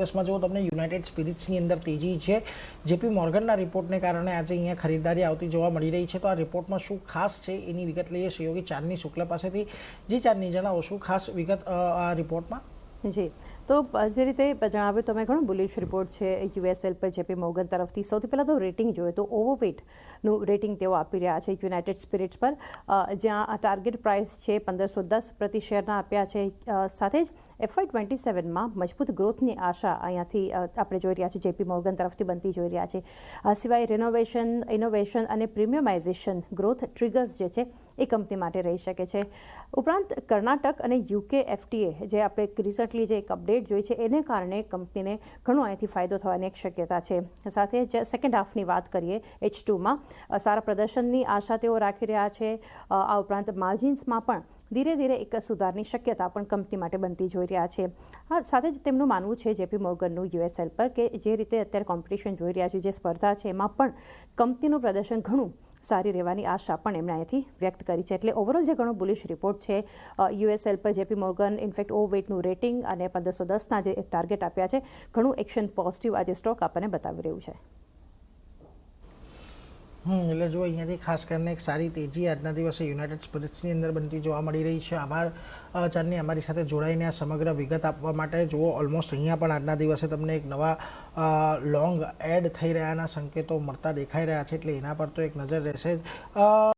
દિવસમાં જો તમને યુનાઇટેડ સ્પિરિટ્સની અંદર તેજી છે જેપી મોર્ગનના રિપોર્ટને કારણે આજે અહીંયા ખરીદારી આવતી જોવા મળી રહી છે। તો આ રિપોર્ટમાં શું ખાસ છે એની વિગત લઈએ સહયોગી ચાંદની શુક્લ પાસેથી। જી ચાંદની, જણાવો શું ખાસ વિગત આ રિપોર્ટમાં? જી, તો જે રીતે જણાવ્યું તમે, ઘણું બુલિશ રિપોર્ટ છે યુએસએલ પર જેપી મોર્ગન તરફથી। સૌથી પહેલાં તો રેટિંગ જોઈએ તો ઓવરવેટનું રેટિંગ તેઓ આપી રહ્યા છે યુનાઇટેડ સ્પિરિટ્સ પર, જ્યાં આ ટાર્ગેટ પ્રાઇસ છે 1510 પ્રતિ શેરના આપ્યા છે। સાથે જ FY27માં મજબૂત ગ્રોથની આશા અહીંયાથી આપણે જોઈ રહ્યા છીએ, જેપી મોર્ગન તરફથી બનતી જોઈ રહ્યા છે। આ સિવાય રિનોવેશન, ઇનોવેશન અને પ્રીમિયમાઇઝેશન ગ્રોથ ટ્રિગર્સ જે છે એ કંપની માટે રહી શકે છે। ઉપરાંત કર્ણાટક અને યુકે FTA જે આપણે રિસન્ટલી જે એક અપડેટ જોઈ છે એને કારણે કંપનીને ઘણો અહીંથી ફાયદો થવાની એક શક્યતા છે। સાથે જ સેકન્ડ હાફની વાત કરીએ, H2માં સારા પ્રદર્શનની આશા તેઓ રાખી રહ્યા છે। આ ઉપરાંત માર્જિન્સમાં પણ ધીરે ધીરે એક સુધારની શક્યતા પણ કંપની માટે બનતી જોઈ રહ્યા છે। હા, સાથે જ તેમનું માનવું છે જેપી મોર્ગનનું યુએસએલ પર કે જે રીતે અત્યારે કોમ્પિટિશન જોઈ રહ્યા છે, જે સ્પર્ધા છે, એમાં પણ કંપનીનું પ્રદર્શન ઘણું સારી રહેવાની આશા પણ એમણે અહીંથી વ્યક્ત કરી છે। એટલે ઓવરઓલ જે ઘણો બુલિશ રિપોર્ટ છે યુએસએલ પર જેપી મોર્ગન ઇનફેક્ટ ઓવરવેટનું રેટિંગ અને 1510ના જે ટાર્ગેટ આપ્યા છે, ઘણું એક્શન પોઝિટિવ આજે સ્ટોક આપણને બતાવી રહ્યું છે। એટલે જો અહીંયાથી ખાસ કરીને એક સારી તેજી આજના દિવસે યુનાઇટેડ સ્પિરિટ્સની અંદર બનતી જોવા મળી રહી છે। આભાર ચાંદની અમારી સાથે જોડાઈને આ સમગ્ર વિગત આપવા માટે। જુઓ, ઓલમોસ્ટ અહીંયા પણ આજના દિવસે તમને એક નવા લોંગ એડ થઈ રહ્યાના સંકેતો મળતા દેખાઈ રહ્યા છે, એટલે એના પર તો એક નજર રહેશે જ।